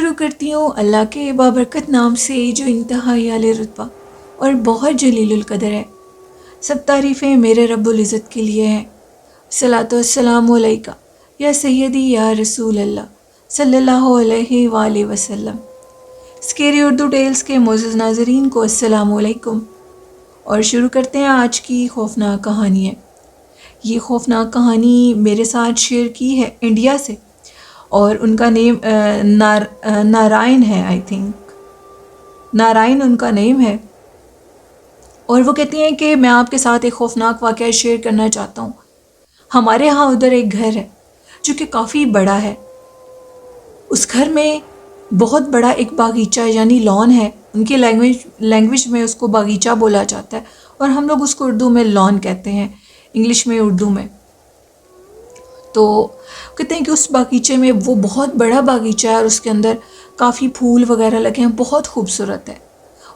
شروع کرتی ہوں اللہ کے بابرکت نام سے جو انتہائی اعلی رتبہ اور بہت جلیل القدر ہے۔ سب تعریفیں میرے رب العزت کے لیے ہیں۔ صلاۃ والسلام علیکہ یا سیدی یا رسول اللہ صلی اللہ علیہ وآلہ وسلم۔ اسکیری اردو ٹیلز کے معزز ناظرین کو السلام علیکم، اور شروع کرتے ہیں آج کی خوفناک کہانی ہے۔ یہ خوفناک کہانی میرے ساتھ شیئر کی ہے انڈیا سے، اور ان کا نیم نارائن ہے، آئی تھنک نارائن ان کا نیم ہے، اور وہ کہتی ہیں کہ میں آپ کے ساتھ ایک خوفناک واقعہ شیئر کرنا چاہتا ہوں۔ ہمارے ہاں ادھر ایک گھر ہے جو کہ کافی بڑا ہے۔ اس گھر میں بہت بڑا ایک باغیچہ یعنی لان ہے، ان کی لینگویج میں اس کو باغیچہ بولا جاتا ہے، اور ہم لوگ اس کو اردو میں لان کہتے ہیں، انگلش میں اردو میں۔ تو کہتے ہیں کہ اس باغیچے میں وہ بہت بڑا باغیچہ ہے، اور اس کے اندر کافی پھول وغیرہ لگے ہیں، بہت خوبصورت ہے۔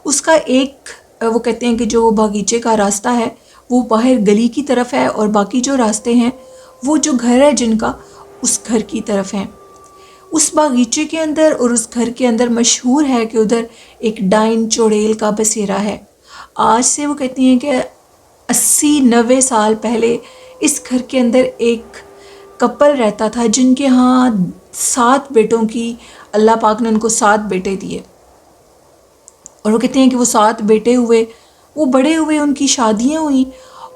اس کا ایک وہ کہتے ہیں کہ جو باغیچے کا راستہ ہے وہ باہر گلی کی طرف ہے، اور باقی جو راستے ہیں وہ جو گھر ہے جن کا اس گھر کی طرف ہیں۔ اس باغیچے کے اندر اور اس گھر کے اندر مشہور ہے کہ ادھر ایک ڈائن چڑیل کا بسیرا ہے۔ آج سے وہ کہتی ہیں کہ 80-90 سال پہلے اس گھر کے اندر ایک کپل رہتا تھا جن کے ہاں 7 بیٹوں کی اللہ پاک نے ان کو 7 بیٹے دیے، اور وہ کہتے ہیں کہ وہ 7 بیٹے ہوئے، وہ بڑے ہوئے، ان کی شادیاں ہوئیں،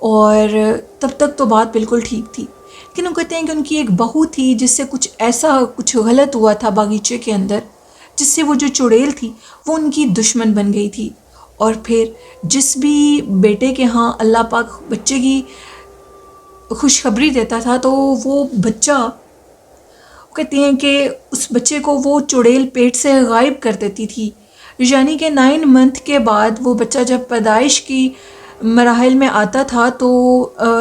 اور تب تک تو بات بالکل ٹھیک تھی، لیکن وہ کہتے ہیں کہ ان کی ایک بہو تھی جس سے کچھ غلط ہوا تھا باغیچے کے اندر، جس سے وہ جو چڑیل تھی وہ ان کی دشمن بن گئی تھی۔ اور پھر جس بھی بیٹے کے ہاں اللہ پاک بچے کی خوشخبری دیتا تھا تو وہ بچہ کہتے ہیں کہ اس بچے کو وہ چڑیل پیٹ سے غائب کر دیتی تھی، یعنی کہ 9 منتھ کے بعد وہ بچہ جب پیدائش کی مراحل میں آتا تھا تو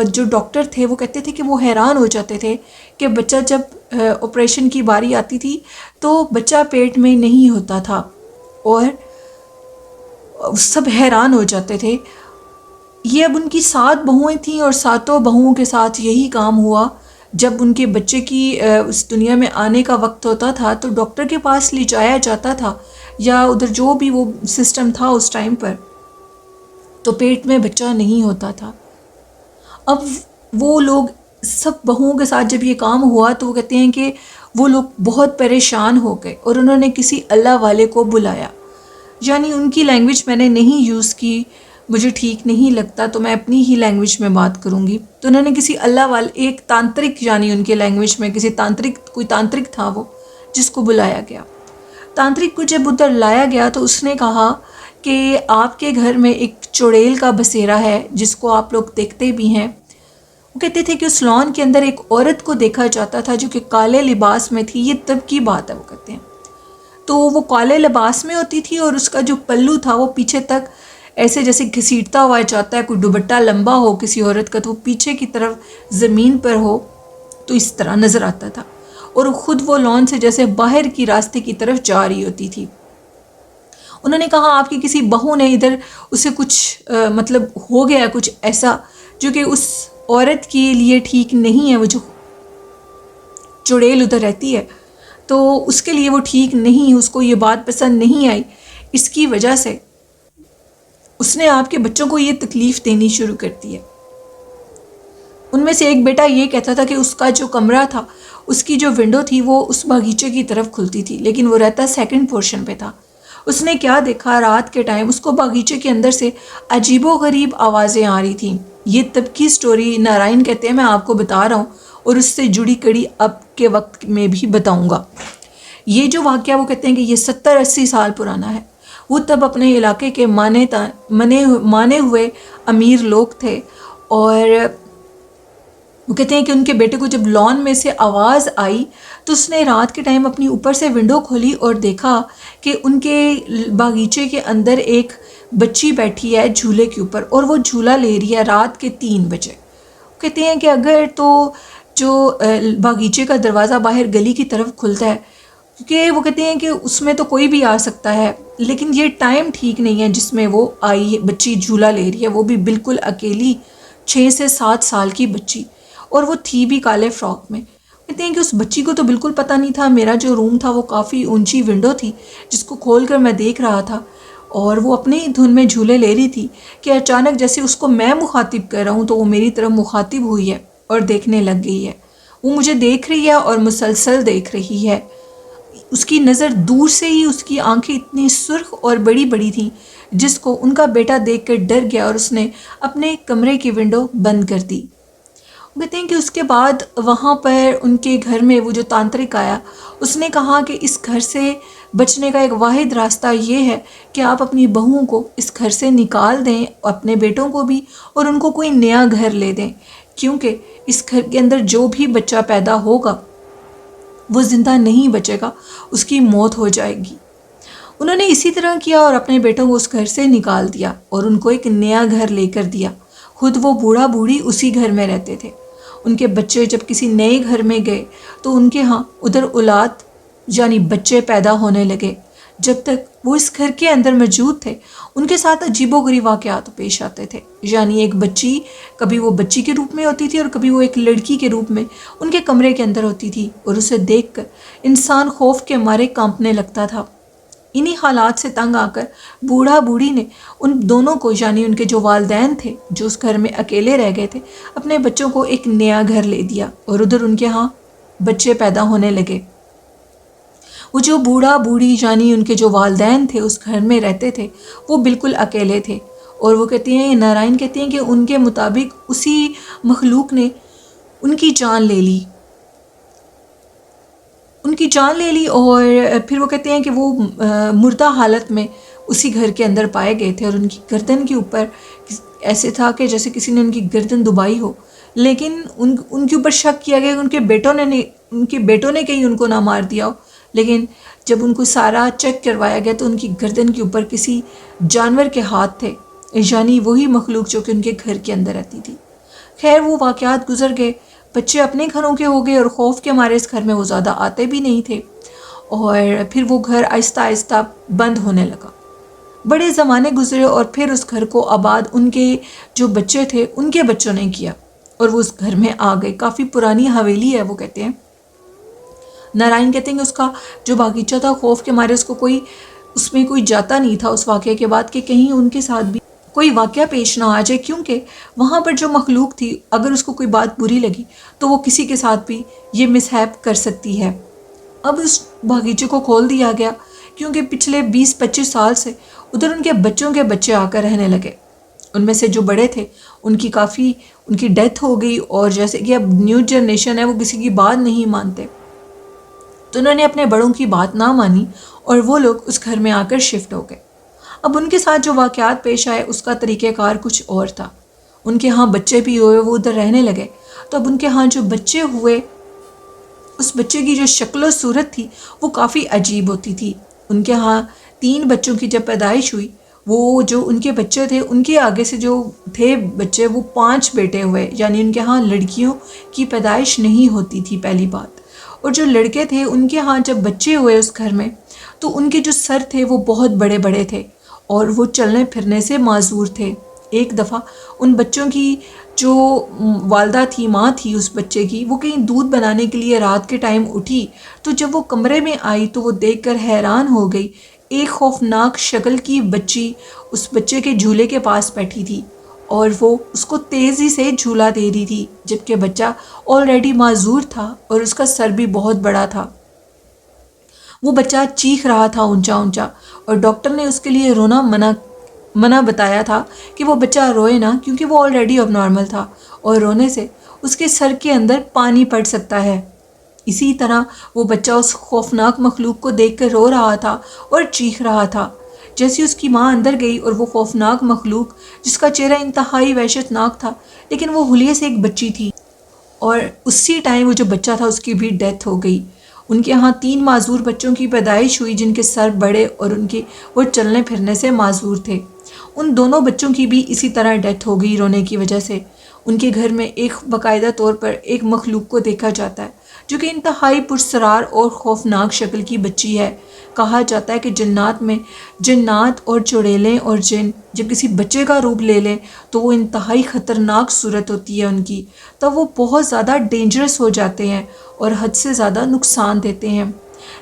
جو ڈاکٹر تھے وہ کہتے تھے کہ وہ حیران ہو جاتے تھے کہ بچہ جب آپریشن کی باری آتی تھی تو بچہ پیٹ میں نہیں ہوتا تھا، اور سب حیران ہو جاتے تھے۔ یہ اب ان کی 7 بہویں تھیں، اور 7 بہوؤں کے ساتھ یہی کام ہوا۔ جب ان کے بچے کی اس دنیا میں آنے کا وقت ہوتا تھا تو ڈاکٹر کے پاس لے جایا جاتا تھا، یا ادھر جو بھی وہ سسٹم تھا اس ٹائم پر، تو پیٹ میں بچہ نہیں ہوتا تھا۔ اب وہ لوگ سب بہوؤں کے ساتھ جب یہ کام ہوا تو وہ کہتے ہیں کہ وہ لوگ بہت پریشان ہو گئے، اور انہوں نے کسی اللہ والے کو بلایا، یعنی ان کی لینگویج میں نے نہیں یوز کی، مجھے ٹھیک نہیں لگتا تو میں اپنی ہی لینگویج میں بات کروں گی۔ تو انہوں نے کسی اللہ والے، ایک تانترک، یعنی ان کے لینگویج میں کوئی تانترک تھا وہ، جس کو بلایا گیا۔ تانترک کو جب ادھر لایا گیا تو اس نے کہا کہ آپ کے گھر میں ایک چڑیل کا بسیرا ہے جس کو آپ لوگ دیکھتے بھی ہیں۔ وہ کہتے تھے کہ اس لان کے اندر ایک عورت کو دیکھا جاتا تھا جو کہ کالے لباس میں تھی، یہ تب کی بات ہے وہ کہتے ہیں۔ تو وہ کالے لباس میں ہوتی تھی، اور اس کا جو پلو تھا وہ پیچھے تک ایسے جیسے گھسیٹتا ہوا جاتا ہے، کوئی دوپٹہ لمبا ہو کسی عورت کا تو وہ پیچھے کی طرف زمین پر ہو تو اس طرح نظر آتا تھا، اور خود وہ لان سے جیسے باہر کی راستے کی طرف جا رہی ہوتی تھی۔ انہوں نے کہا آپ کی کسی بہو نے ادھر اسے کچھ مطلب ہو گیا کچھ ایسا جو کہ اس عورت کے لیے ٹھیک نہیں ہے، وہ جو چڑیل ادھر رہتی ہے تو اس کے لیے وہ ٹھیک نہیں، اس کو یہ بات پسند نہیں آئی، اس کی وجہ سے اس نے آپ کے بچوں کو یہ تکلیف دینی شروع کر دی ہے۔ ان میں سے ایک بیٹا یہ کہتا تھا کہ اس کا جو کمرہ تھا، اس کی جو ونڈو تھی وہ اس باغیچے کی طرف کھلتی تھی، لیکن وہ رہتا 2nd پورشن پہ تھا۔ اس نے کیا دیکھا، رات کے ٹائم اس کو باغیچے کے اندر سے عجیب و غریب آوازیں آ رہی تھیں۔ یہ تب کی سٹوری نارائن کہتے ہیں، میں آپ کو بتا رہا ہوں، اور اس سے جڑی کڑی اب کے وقت میں بھی بتاؤں گا۔ یہ جو واقعہ وہ کہتے ہیں کہ یہ 70-80 سال پرانا ہے۔ وہ تب اپنے علاقے کے مانے ہوئے امیر لوگ تھے، اور وہ کہتے ہیں کہ ان کے بیٹے کو جب لان میں سے آواز آئی تو اس نے رات کے ٹائم اپنی اوپر سے ونڈو کھولی اور دیکھا کہ ان کے باغیچے کے اندر ایک بچی بیٹھی ہے جھولے کے اوپر، اور وہ جھولا لے رہی ہے رات کے 3 بجے۔ کہتے ہیں کہ اگر تو جو باغیچے کا دروازہ باہر گلی کی طرف کھلتا ہے، کیونکہ وہ کہتے ہیں کہ اس میں تو کوئی بھی آ سکتا ہے، لیکن یہ ٹائم ٹھیک نہیں ہے جس میں وہ آئی، بچی جھولا لے رہی ہے، وہ بھی بالکل اکیلی 6 سے 7 سال کی بچی، اور وہ تھی بھی کالے فراک میں۔ کہتے ہیں کہ اس بچی کو تو بالکل پتہ نہیں تھا، میرا جو روم تھا وہ کافی اونچی ونڈو تھی جس کو کھول کر میں دیکھ رہا تھا، اور وہ اپنی دھن میں جھولے لے رہی تھی کہ اچانک جیسے اس کو میں مخاطب کر رہا ہوں تو وہ میری طرف مخاطب ہوئی ہے اور دیکھنے لگ گئی ہے۔ وہ مجھے دیکھ رہی ہے اور مسلسل دیکھ رہی ہے۔ اس کی نظر دور سے ہی اس کی آنکھیں اتنی سرخ اور بڑی بڑی تھیں جس کو ان کا بیٹا دیکھ کر ڈر گیا اور اس نے اپنے کمرے کی ونڈو بند کر دی۔ وہ کہتے ہیں کہ اس کے بعد وہاں پر ان کے گھر میں وہ جو تانترک آیا، اس نے کہا کہ اس گھر سے بچنے کا ایک واحد راستہ یہ ہے کہ آپ اپنی بہوؤں کو اس گھر سے نکال دیں، اپنے بیٹوں کو بھی، اور ان کو کوئی نیا گھر لے دیں، کیونکہ اس گھر کے اندر جو بھی بچہ پیدا ہوگا وہ زندہ نہیں بچے گا، اس کی موت ہو جائے گی۔ انہوں نے اسی طرح کیا اور اپنے بیٹوں کو اس گھر سے نکال دیا اور ان کو ایک نیا گھر لے کر دیا۔ خود وہ بوڑھا بوڑھی اسی گھر میں رہتے تھے۔ ان کے بچے جب کسی نئے گھر میں گئے تو ان کے ہاں ادھر اولاد یعنی بچے پیدا ہونے لگے۔ جب تک وہ اس گھر کے اندر موجود تھے ان کے ساتھ عجیب و غریب واقعات پیش آتے تھے، یعنی ایک بچی کبھی وہ بچی کے روپ میں ہوتی تھی اور کبھی وہ ایک لڑکی کے روپ میں ان کے کمرے کے اندر ہوتی تھی، اور اسے دیکھ کر انسان خوف کے مارے کانپنے لگتا تھا۔ انہی حالات سے تنگ آ کر بوڑھا بوڑھی نے ان دونوں کو، یعنی ان کے جو والدین تھے جو اس گھر میں اکیلے رہ گئے تھے، اپنے بچوں کو ایک نیا گھر لے دیا اور ادھر ان کے ہاں بچے پیدا ہونے لگے۔ وہ جو بوڑھا بوڑھی یعنی ان کے جو والدین تھے اس گھر میں رہتے تھے وہ بالکل اکیلے تھے، اور وہ کہتے ہیں، نارائن کہتے ہیں کہ ان کے مطابق اسی مخلوق نے ان کی جان لے لی، اور پھر وہ کہتے ہیں کہ وہ مردہ حالت میں اسی گھر کے اندر پائے گئے تھے، اور ان کی گردن کے اوپر ایسے تھا کہ جیسے کسی نے ان کی گردن دبائی ہو، لیکن ان کے اوپر شک کیا گیا کہ ان کے بیٹوں نے کہیں ان کو نہ مار دیا ہو، لیکن جب ان کو سارا چیک کروایا گیا تو ان کی گردن کے اوپر کسی جانور کے ہاتھ تھے، یعنی وہی مخلوق جو کہ ان کے گھر کے اندر رہتی تھی۔ خیر وہ واقعات گزر گئے، بچے اپنے گھروں کے ہو گئے اور خوف کے مارے اس گھر میں وہ زیادہ آتے بھی نہیں تھے، اور پھر وہ گھر آہستہ آہستہ بند ہونے لگا۔ بڑے زمانے گزرے اور پھر اس گھر کو آباد ان کے جو بچے تھے ان کے بچوں نے کیا، اور وہ اس گھر میں آ گئے۔ کافی پرانی حویلی ہے وہ کہتے ہیں۔ نارائن کہتے ہیں کہ اس کا جو باغیچہ تھا خوف کے مارے اس میں کوئی جاتا نہیں تھا اس واقعے کے بعد کہ کہیں ان کے ساتھ بھی کوئی واقعہ پیش نہ آ جائے، کیونکہ وہاں پر جو مخلوق تھی اگر اس کو کوئی بات بری لگی تو وہ کسی کے ساتھ بھی یہ مسہیپ کر سکتی ہے۔ اب اس باغیچے کو کھول دیا گیا کیونکہ پچھلے 20-25 سال سے ادھر ان کے بچوں کے بچے آ کر رہنے لگے۔ ان میں سے جو بڑے تھے ان کی ڈیتھ ہو گئی، اور جیسے کہ اب نیو جنریشن ہے وہ کسی کی بات نہیں مانتے، تو انہوں نے اپنے بڑوں کی بات نہ مانی اور وہ لوگ اس گھر میں آ کر شفٹ ہو گئے۔ اب ان کے ساتھ جو واقعات پیش آئے اس کا طریقہ کار کچھ اور تھا۔ ان کے ہاں بچے بھی ہوئے، وہ ادھر رہنے لگے، تو اب ان کے ہاں جو بچے ہوئے اس بچے کی جو شکل و صورت تھی وہ کافی عجیب ہوتی تھی۔ ان کے ہاں 3 بچوں کی جب پیدائش ہوئی، وہ جو ان کے بچے تھے ان کے آگے سے جو تھے بچے وہ 5 بیٹے ہوئے، یعنی ان کے ہاں لڑکیوں کی پیدائش نہیں ہوتی تھی پہلی بات، اور جو لڑکے تھے ان کے ہاں جب بچے ہوئے اس گھر میں تو ان کے جو سر تھے وہ بہت بڑے بڑے تھے اور وہ چلنے پھرنے سے معذور تھے۔ ایک دفعہ ان بچوں کی جو والدہ تھی، ماں تھی اس بچے کی، وہ کہیں دودھ بنانے کے لیے رات کے ٹائم اٹھی، تو جب وہ کمرے میں آئی تو وہ دیکھ کر حیران ہو گئی، ایک خوفناک شکل کی بچی اس بچے کے جھولے کے پاس بیٹھی تھی اور وہ اس کو تیزی سے جھولا دے رہی تھی، جبکہ بچہ آلریڈی معذور تھا اور اس کا سر بھی بہت بڑا تھا۔ وہ بچہ چیخ رہا تھا اونچا اونچا، اور ڈاکٹر نے اس کے لیے رونا منع بتایا تھا کہ وہ بچہ روئے نہ، کیونکہ وہ آلریڈی اب نارمل تھا اور رونے سے اس کے سر کے اندر پانی پڑ سکتا ہے۔ اسی طرح وہ بچہ اس خوفناک مخلوق کو دیکھ کر رو رہا تھا اور چیخ رہا تھا۔ جیسے اس کی ماں اندر گئی اور وہ خوفناک مخلوق جس کا چہرہ انتہائی وحشت ناک تھا لیکن وہ حلیے سے ایک بچی تھی، اور اسی ٹائم وہ جو بچہ تھا اس کی بھی ڈیتھ ہو گئی۔ ان کے ہاں 3 معذور بچوں کی پیدائش ہوئی جن کے سر بڑے اور وہ چلنے پھرنے سے معذور تھے۔ ان دونوں بچوں کی بھی اسی طرح ڈیتھ ہو گئی رونے کی وجہ سے۔ ان کے گھر میں ایک باقاعدہ طور پر ایک مخلوق کو دیکھا جاتا ہے جو کہ انتہائی پرسرار اور خوفناک شکل کی بچی ہے۔ کہا جاتا ہے کہ جنات اور چڑیلیں اور جن جب کسی بچے کا روپ لے لیں تو وہ انتہائی خطرناک صورت ہوتی ہے ان کی، تب وہ بہت زیادہ ڈینجرس ہو جاتے ہیں اور حد سے زیادہ نقصان دیتے ہیں۔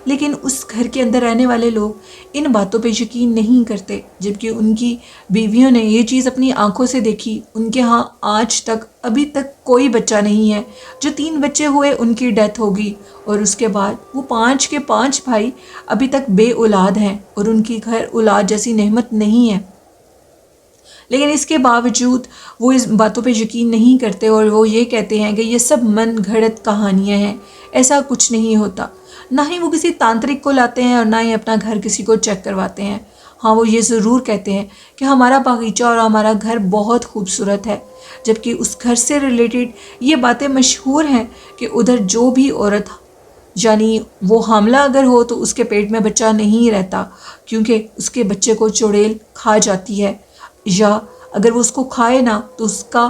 لیکن اس گھر کے اندر رہنے والے لوگ ان باتوں پہ یقین نہیں کرتے، جبکہ ان کی بیویوں نے یہ چیز اپنی آنکھوں سے دیکھی۔ ان کے ہاں آج تک ابھی تک کوئی بچہ نہیں ہے۔ جو 3 بچے ہوئے ان کی ڈیتھ ہوگی، اور اس کے بعد وہ 5 کے 5 بھائی ابھی تک بے اولاد ہیں، اور ان کی گھر اولاد جیسی نعمت نہیں ہے۔ لیکن اس کے باوجود وہ اس باتوں پہ یقین نہیں کرتے، اور وہ یہ کہتے ہیں کہ یہ سب من گھڑت کہانیاں ہیں، ایسا کچھ نہیں ہوتا۔ نہ ہی وہ کسی تانترک کو لاتے ہیں اور نہ ہی اپنا گھر کسی کو چیک کرواتے ہیں۔ ہاں، وہ یہ ضرور کہتے ہیں کہ ہمارا باغیچہ اور ہمارا گھر بہت خوبصورت ہے، جبکہ اس گھر سے ریلیٹڈ یہ باتیں مشہور ہیں کہ ادھر جو بھی عورت یعنی وہ حاملہ اگر ہو تو اس کے پیٹ میں بچہ نہیں رہتا، کیونکہ اس کے بچے کو چڑیل کھا جاتی ہے، یا اگر وہ اس کو کھائے نا تو اس کا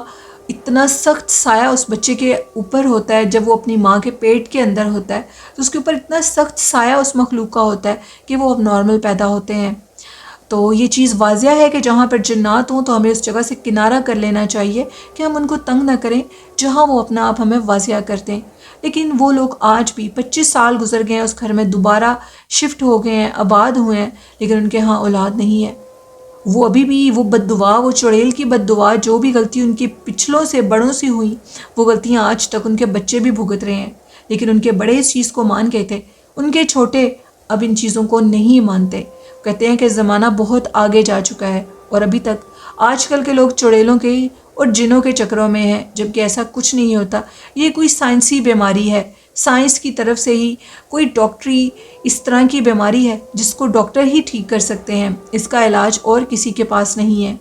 اتنا سخت سایہ اس بچے کے اوپر ہوتا ہے۔ جب وہ اپنی ماں کے پیٹ کے اندر ہوتا ہے تو اس کے اوپر اتنا سخت سایہ اس مخلوق کا ہوتا ہے کہ وہ اب نارمل پیدا ہوتے ہیں۔ تو یہ چیز واضح ہے کہ جہاں پر جنات ہوں تو ہمیں اس جگہ سے کنارہ کر لینا چاہیے کہ ہم ان کو تنگ نہ کریں جہاں وہ اپنا آپ ہمیں واضح کر دیں۔ لیکن وہ لوگ آج بھی 25 سال گزر گئے ہیں، اس گھر میں دوبارہ شفٹ ہو گئے ہیں، آباد ہوئے ہیں، لیکن ان کے ہاں اولاد نہیں ہے۔ وہ ابھی بھی وہ بد دعا، وہ چڑیل کی بد دعا، جو بھی غلطی ان کی پچھلوں سے بڑوں سے ہوئی، وہ غلطیاں آج تک ان کے بچے بھی بھگت رہے ہیں۔ لیکن ان کے بڑے اس چیز کو مان گئے تھے، ان کے چھوٹے اب ان چیزوں کو نہیں مانتے۔ کہتے ہیں کہ زمانہ بہت آگے جا چکا ہے، اور ابھی تک آج کل کے لوگ چڑیلوں کے اور جنوں کے چکروں میں ہیں، جبکہ ایسا کچھ نہیں ہوتا۔ یہ کوئی سائنسی بیماری ہے، سائنس کی طرف سے ہی کوئی ڈاکٹری اس طرح کی بیماری ہے جس کو ڈاکٹر ہی ٹھیک کر سکتے ہیں، اس کا علاج اور کسی کے پاس نہیں ہے۔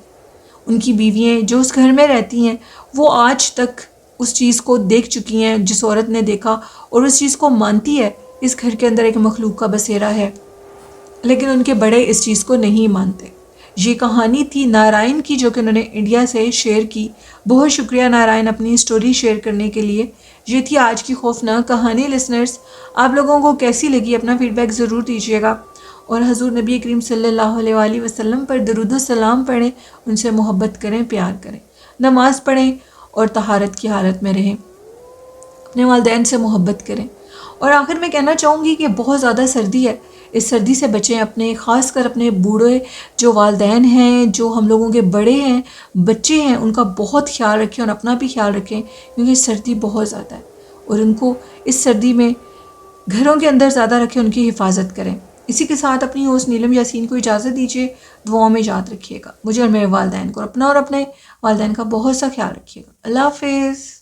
ان کی بیویاں جو اس گھر میں رہتی ہیں وہ آج تک اس چیز کو دیکھ چکی ہیں جس عورت نے دیکھا، اور اس چیز کو مانتی ہے اس گھر کے اندر ایک مخلوق کا بسیرا ہے، لیکن ان کے بڑے اس چیز کو نہیں مانتے۔ یہ کہانی تھی نارائن کی، جو کہ انہوں نے انڈیا سے شیئر کی۔ بہت شکریہ نارائن اپنی سٹوری شیئر کرنے کے لیے۔ یہ تھی آج کی خوفناک کہانی۔ لسنرز، آپ لوگوں کو کیسی لگی اپنا فیڈ بیک ضرور دیجیے گا، اور حضور نبی کریم صلی اللہ علیہ وآلہ وسلم پر درود و سلام پڑھیں، ان سے محبت کریں، پیار کریں، نماز پڑھیں اور طہارت کی حالت میں رہیں، اپنے والدین سے محبت کریں۔ اور آخر میں کہنا چاہوں گی کہ بہت زیادہ سردی ہے، اس سردی سے بچیں، اپنے خاص کر اپنے بوڑھے جو والدین ہیں، جو ہم لوگوں کے بڑے ہیں، بچے ہیں، ان کا بہت خیال رکھیں اور اپنا بھی خیال رکھیں، کیونکہ سردی بہت زیادہ ہے، اور ان کو اس سردی میں گھروں کے اندر زیادہ رکھیں، ان کی حفاظت کریں۔ اسی کے ساتھ اپنی ہوسٹ نیلم یاسین کو اجازت دیجیے، دعاؤں میں یاد رکھیے گا مجھے اور میرے والدین کو، اور اپنا اور اپنے والدین کا بہت سا خیال رکھیے گا۔ اللہ حافظ۔